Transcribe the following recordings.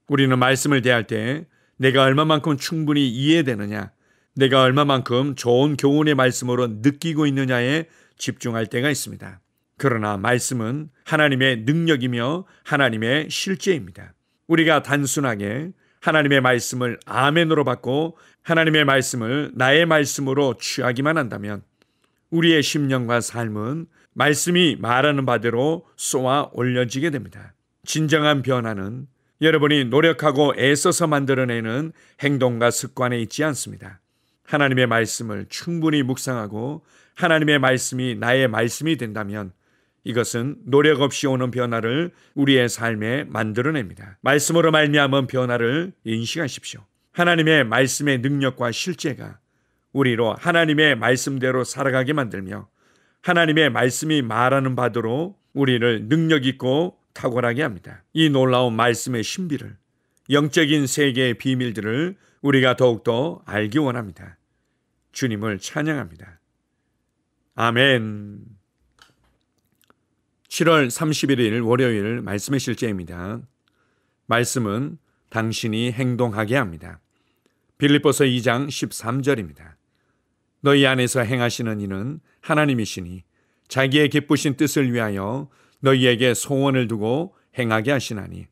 우리는 말씀을 대할 때 내가 얼마만큼 충분히 이해되느냐, 내가 얼마만큼 좋은 교훈의 말씀으로 느끼고 있느냐에 집중할 때가 있습니다. 그러나 말씀은 하나님의 능력이며 하나님의 실제입니다. 우리가 단순하게 하나님의 말씀을 아멘으로 받고 하나님의 말씀을 나의 말씀으로 취하기만 한다면 우리의 심령과 삶은 말씀이 말하는 바대로 쏘아 올려지게 됩니다. 진정한 변화는 여러분이 노력하고 애써서 만들어내는 행동과 습관에 있지 않습니다. 하나님의 말씀을 충분히 묵상하고 하나님의 말씀이 나의 말씀이 된다면 이것은 노력 없이 오는 변화를 우리의 삶에 만들어냅니다. 말씀으로 말미암은 변화를 인식하십시오. 하나님의 말씀의 능력과 실제가 우리로 하나님의 말씀대로 살아가게 만들며 하나님의 말씀이 말하는 바대로 우리를 능력 있고 탁월하게 합니다. 이 놀라운 말씀의 신비를, 영적인 세계의 비밀들을 우리가 더욱더 알기 원합니다. 주님을 찬양합니다. 아멘. 7월 31일 월요일 말씀의 실제입니다. 말씀은 당신이 행동하게 합니다. 빌립보서 2장 13절입니다. 너희 안에서 행하시는 이는 하나님이시니 자기의 기쁘신 뜻을 위하여 너희에게 소원을 두고 행하게 하시나니.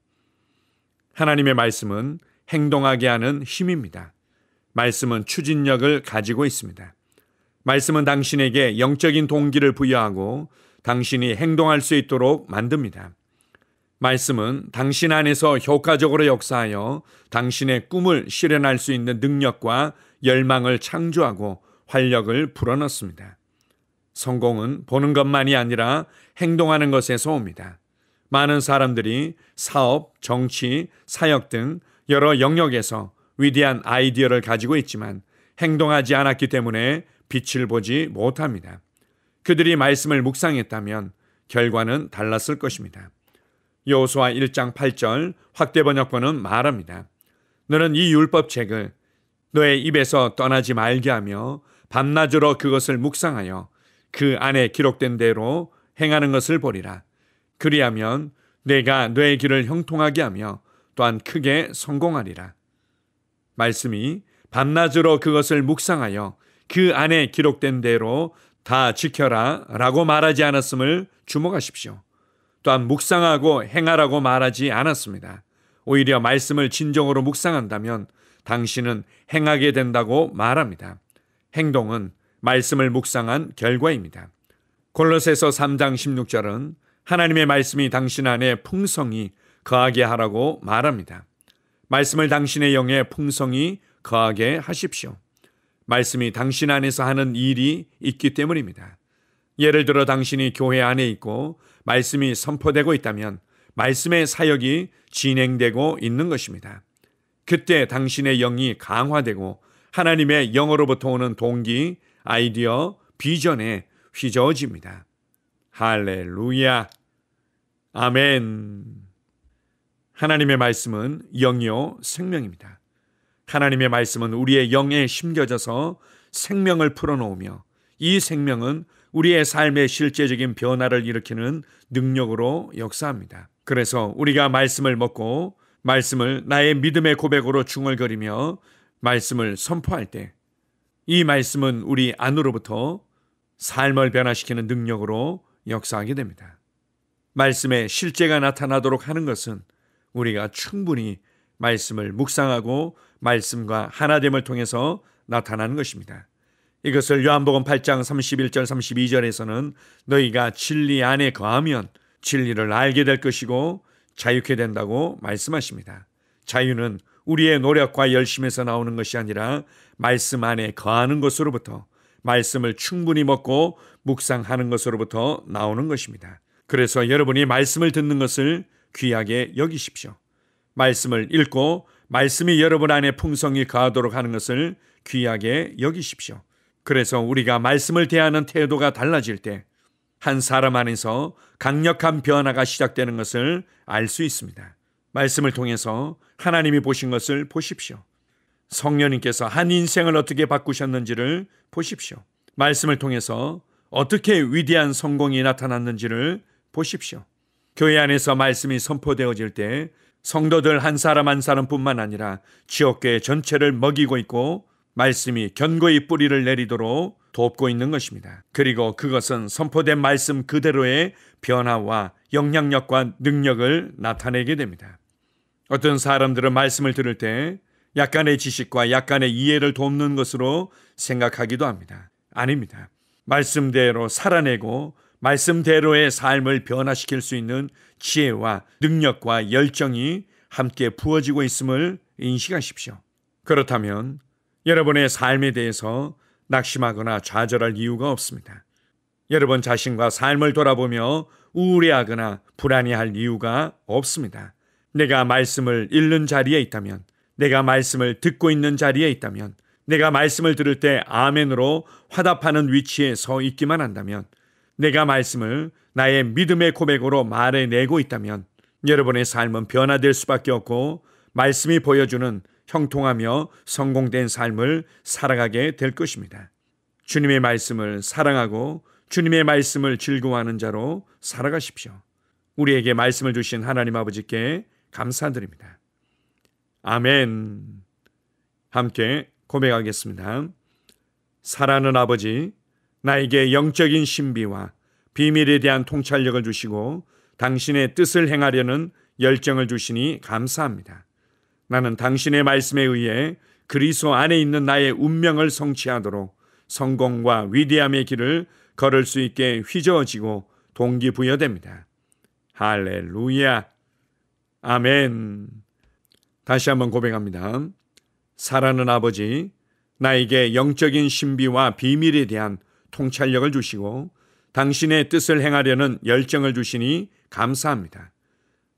하나님의 말씀은 행동하게 하는 힘입니다. 말씀은 추진력을 가지고 있습니다. 말씀은 당신에게 영적인 동기를 부여하고 당신이 행동할 수 있도록 만듭니다. 말씀은 당신 안에서 효과적으로 역사하여 당신의 꿈을 실현할 수 있는 능력과 열망을 창조하고 활력을 불어넣습니다. 성공은 보는 것만이 아니라 행동하는 것에서 옵니다. 많은 사람들이 사업, 정치, 사역 등 여러 영역에서 위대한 아이디어를 가지고 있지만 행동하지 않았기 때문에 빛을 보지 못합니다. 그들이 말씀을 묵상했다면 결과는 달랐을 것입니다. 여호수아 1장 8절 확대 번역본은 말합니다. 너는 이 율법책을 너의 입에서 떠나지 말게 하며 밤낮으로 그것을 묵상하여 그 안에 기록된 대로 행하는 것을 보리라. 그리하면 내가 너의 길을 형통하게 하며 또한 크게 성공하리라. 말씀이 밤낮으로 그것을 묵상하여 그 안에 기록된 대로 다 지켜라 라고 말하지 않았음을 주목하십시오. 또한 묵상하고 행하라고 말하지 않았습니다. 오히려 말씀을 진정으로 묵상한다면 당신은 행하게 된다고 말합니다. 행동은 말씀을 묵상한 결과입니다. 골로새서 3장 16절은 하나님의 말씀이 당신 안에 풍성히 거하게 하라고 말합니다. 말씀을 당신의 영에 풍성히 거하게 하십시오. 말씀이 당신 안에서 하는 일이 있기 때문입니다. 예를 들어 당신이 교회 안에 있고 말씀이 선포되고 있다면 말씀의 사역이 진행되고 있는 것입니다. 그때 당신의 영이 강화되고 하나님의 영으로부터 오는 동기, 아이디어, 비전에 휘저어집니다. 할렐루야. 아멘. 하나님의 말씀은 영이요 생명입니다. 하나님의 말씀은 우리의 영에 심겨져서 생명을 풀어놓으며 이 생명은 우리의 삶의 실제적인 변화를 일으키는 능력으로 역사합니다. 그래서 우리가 말씀을 먹고 말씀을 나의 믿음의 고백으로 중얼거리며 말씀을 선포할 때 이 말씀은 우리 안으로부터 삶을 변화시키는 능력으로 역사하게 됩니다. 말씀의 실제가 나타나도록 하는 것은 우리가 충분히 말씀을 묵상하고 말씀과 하나됨을 통해서 나타나는 것입니다. 이것을 요한복음 8장 31절 32절에서는 너희가 진리 안에 거하면 진리를 알게 될 것이고 자유케 된다고 말씀하십니다. 자유는 우리의 노력과 열심에서 나오는 것이 아니라 말씀 안에 거하는 것으로부터, 말씀을 충분히 먹고 묵상하는 것으로부터 나오는 것입니다. 그래서 여러분이 말씀을 듣는 것을 귀하게 여기십시오. 말씀을 읽고 말씀이 여러분 안에 풍성히 거하도록 하는 것을 귀하게 여기십시오. 그래서 우리가 말씀을 대하는 태도가 달라질 때 한 사람 안에서 강력한 변화가 시작되는 것을 알 수 있습니다. 말씀을 통해서 하나님이 보신 것을 보십시오. 성령님께서 한 인생을 어떻게 바꾸셨는지를 보십시오. 말씀을 통해서 어떻게 위대한 성공이 나타났는지를 보십시오. 교회 안에서 말씀이 선포되어질 때 성도들 한 사람 한 사람뿐만 아니라 지역교회 전체를 먹이고 있고 말씀이 견고히 뿌리를 내리도록 돕고 있는 것입니다. 그리고 그것은 선포된 말씀 그대로의 변화와 영향력과 능력을 나타내게 됩니다. 어떤 사람들은 말씀을 들을 때 약간의 지식과 약간의 이해를 돕는 것으로 생각하기도 합니다. 아닙니다. 말씀대로 살아내고 말씀대로의 삶을 변화시킬 수 있는 지혜와 능력과 열정이 함께 부어지고 있음을 인식하십시오. 그렇다면 여러분의 삶에 대해서 낙심하거나 좌절할 이유가 없습니다. 여러분 자신과 삶을 돌아보며 우울해하거나 불안해할 이유가 없습니다. 내가 말씀을 읽는 자리에 있다면, 내가 말씀을 듣고 있는 자리에 있다면, 내가 말씀을 들을 때 아멘으로 화답하는 위치에 서 있기만 한다면, 내가 말씀을 나의 믿음의 고백으로 말해내고 있다면 여러분의 삶은 변화될 수밖에 없고 말씀이 보여주는 형통하며 성공된 삶을 살아가게 될 것입니다. 주님의 말씀을 사랑하고 주님의 말씀을 즐거워하는 자로 살아가십시오. 우리에게 말씀을 주신 하나님 아버지께 감사드립니다. 아멘. 함께 고백하겠습니다. 사랑하는 아버지, 나에게 영적인 신비와 비밀에 대한 통찰력을 주시고 당신의 뜻을 행하려는 열정을 주시니 감사합니다. 나는 당신의 말씀에 의해 그리스도 안에 있는 나의 운명을 성취하도록 성공과 위대함의 길을 걸을 수 있게 휘저어지고 동기부여됩니다. 할렐루야. 아멘. 다시 한번 고백합니다. 사랑하는 아버지, 나에게 영적인 신비와 비밀에 대한 통찰력을 주시고 당신의 뜻을 행하려는 열정을 주시니 감사합니다.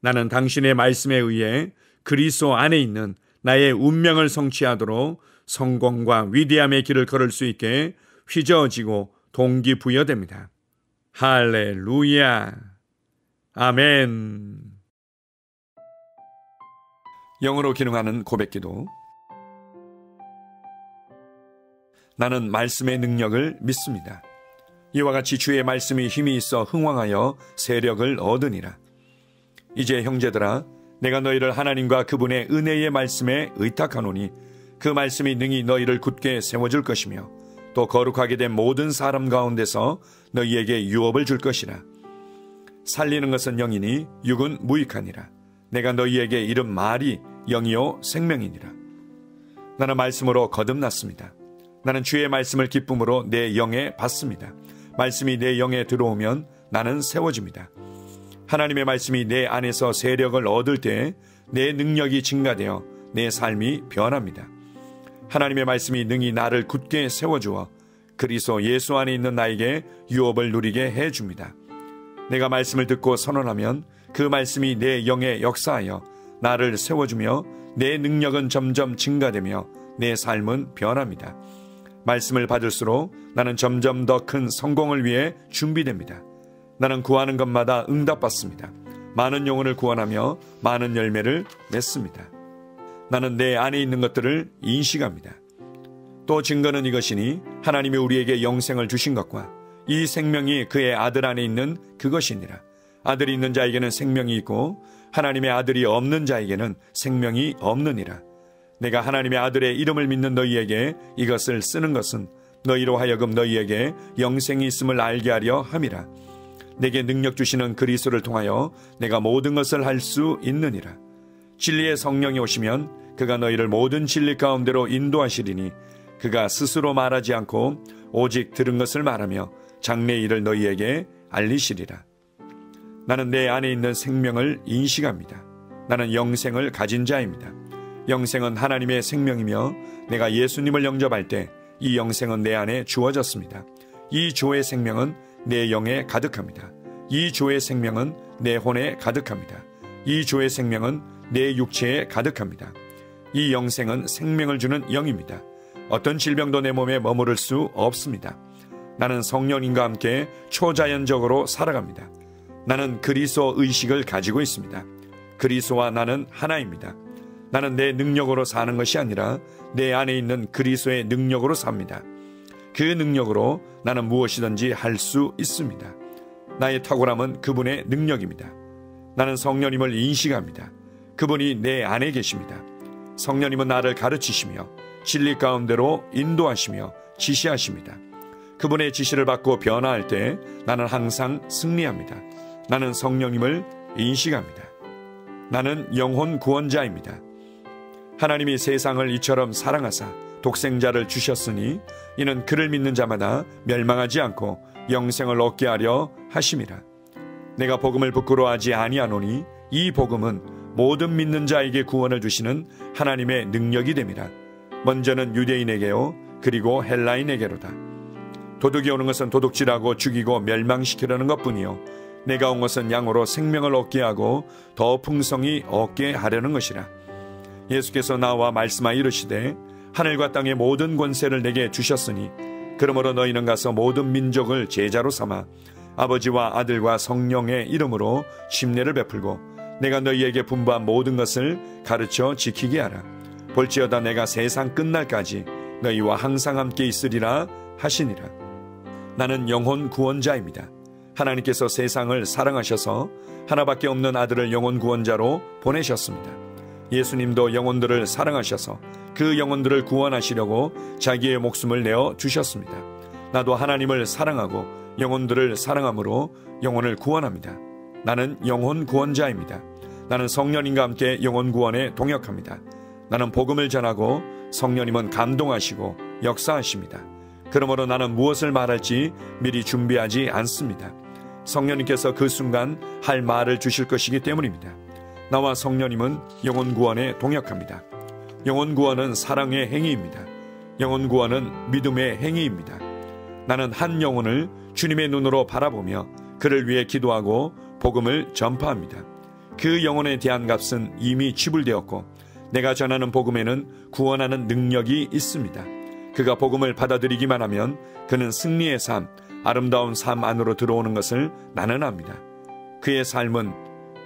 나는 당신의 말씀에 의해 그리스도 안에 있는 나의 운명을 성취하도록 성공과 위대함의 길을 걸을 수 있게 휘저어지고 동기부여됩니다. 할렐루야. 아멘. 영어로 기능하는 고백기도. 나는 말씀의 능력을 믿습니다. 이와 같이 주의 말씀이 힘이 있어 흥왕하여 세력을 얻으니라. 이제 형제들아, 내가 너희를 하나님과 그분의 은혜의 말씀에 의탁하노니 그 말씀이 능히 너희를 굳게 세워줄 것이며 또 거룩하게 된 모든 사람 가운데서 너희에게 유업을 줄 것이라. 살리는 것은 영이니 육은 무익하니라. 내가 너희에게 이른 말이 영이요 생명이니라. 나는 말씀으로 거듭났습니다. 나는 주의 말씀을 기쁨으로 내 영에 받습니다. 말씀이 내 영에 들어오면 나는 세워집니다. 하나님의 말씀이 내 안에서 세력을 얻을 때 내 능력이 증가되어 내 삶이 변합니다. 하나님의 말씀이 능히 나를 굳게 세워주어 그리스도 예수 안에 있는 나에게 유업을 누리게 해줍니다. 내가 말씀을 듣고 선언하면 그 말씀이 내 영에 역사하여 나를 세워주며 내 능력은 점점 증가되며 내 삶은 변합니다. 말씀을 받을수록 나는 점점 더 큰 성공을 위해 준비됩니다. 나는 구하는 것마다 응답받습니다. 많은 영혼을 구원하며 많은 열매를 맺습니다. 나는 내 안에 있는 것들을 인식합니다. 또 증거는 이것이니 하나님이 우리에게 영생을 주신 것과 이 생명이 그의 아들 안에 있는 그것이니라. 아들이 있는 자에게는 생명이 있고 하나님의 아들이 없는 자에게는 생명이 없느니라. 내가 하나님의 아들의 이름을 믿는 너희에게 이것을 쓰는 것은 너희로 하여금 너희에게 영생이 있음을 알게 하려 함이라. 내게 능력 주시는 그리스도를 통하여 내가 모든 것을 할 수 있느니라. 진리의 성령이 오시면 그가 너희를 모든 진리 가운데로 인도하시리니 그가 스스로 말하지 않고 오직 들은 것을 말하며 장래의 일을 너희에게 알리시리라. 나는 내 안에 있는 생명을 인식합니다. 나는 영생을 가진 자입니다. 영생은 하나님의 생명이며 내가 예수님을 영접할 때 이 영생은 내 안에 주어졌습니다. 이 조의 생명은 내 영에 가득합니다. 이 조의 생명은 내 혼에 가득합니다. 이 조의 생명은 내 육체에 가득합니다. 이 영생은 생명을 주는 영입니다. 어떤 질병도 내 몸에 머무를 수 없습니다. 나는 성령님과 함께 초자연적으로 살아갑니다. 나는 그리스도 의식을 가지고 있습니다. 그리스도와 나는 하나입니다. 나는 내 능력으로 사는 것이 아니라 내 안에 있는 그리스도의 능력으로 삽니다. 그 능력으로 나는 무엇이든지 할 수 있습니다. 나의 탁월함은 그분의 능력입니다. 나는 성령님을 인식합니다. 그분이 내 안에 계십니다. 성령님은 나를 가르치시며 진리 가운데로 인도하시며 지시하십니다. 그분의 지시를 받고 변화할 때 나는 항상 승리합니다. 나는 성령님을 인식합니다. 나는 영혼 구원자입니다. 하나님이 세상을 이처럼 사랑하사 독생자를 주셨으니 이는 그를 믿는 자마다 멸망하지 않고 영생을 얻게 하려 하심이라. 내가 복음을 부끄러워하지 아니하노니 이 복음은 모든 믿는 자에게 구원을 주시는 하나님의 능력이 됨이라. 먼저는 유대인에게요 그리고 헬라인에게로다. 도둑이 오는 것은 도둑질하고 죽이고 멸망시키려는 것뿐이요 내가 온 것은 양으로 생명을 얻게 하고 더 풍성히 얻게 하려는 것이라. 예수께서 나와 말씀하여 이르시되 하늘과 땅의 모든 권세를 내게 주셨으니 그러므로 너희는 가서 모든 민족을 제자로 삼아 아버지와 아들과 성령의 이름으로 침례를 베풀고 내가 너희에게 분부한 모든 것을 가르쳐 지키게 하라. 볼지어다 내가 세상 끝날까지 너희와 항상 함께 있으리라 하시니라. 나는 영혼 구원자입니다. 하나님께서 세상을 사랑하셔서 하나밖에 없는 아들을 영혼 구원자로 보내셨습니다. 예수님도 영혼들을 사랑하셔서 그 영혼들을 구원하시려고 자기의 목숨을 내어 주셨습니다. 나도 하나님을 사랑하고 영혼들을 사랑함으로 영혼을 구원합니다. 나는 영혼 구원자입니다. 나는 성령님과 함께 영혼 구원에 동역합니다. 나는 복음을 전하고 성령님은 감동하시고 역사하십니다. 그러므로 나는 무엇을 말할지 미리 준비하지 않습니다. 성령님께서 그 순간 할 말을 주실 것이기 때문입니다. 나와 성령님은 영혼 구원에 동역합니다. 영혼 구원은 사랑의 행위입니다. 영혼 구원은 믿음의 행위입니다. 나는 한 영혼을 주님의 눈으로 바라보며 그를 위해 기도하고 복음을 전파합니다. 그 영혼에 대한 값은 이미 지불되었고 내가 전하는 복음에는 구원하는 능력이 있습니다. 그가 복음을 받아들이기만 하면 그는 승리의 삶, 아름다운 삶 안으로 들어오는 것을 나는 압니다. 그의 삶은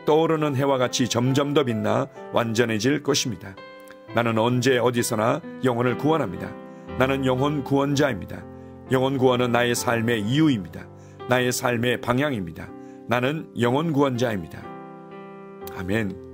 떠오르는 해와 같이 점점 더 빛나 완전해질 것입니다. 나는 언제 어디서나 영혼을 구원합니다. 나는 영혼 구원자입니다. 영혼 구원은 나의 삶의 이유입니다. 나의 삶의 방향입니다. 나는 영혼 구원자입니다. 아멘.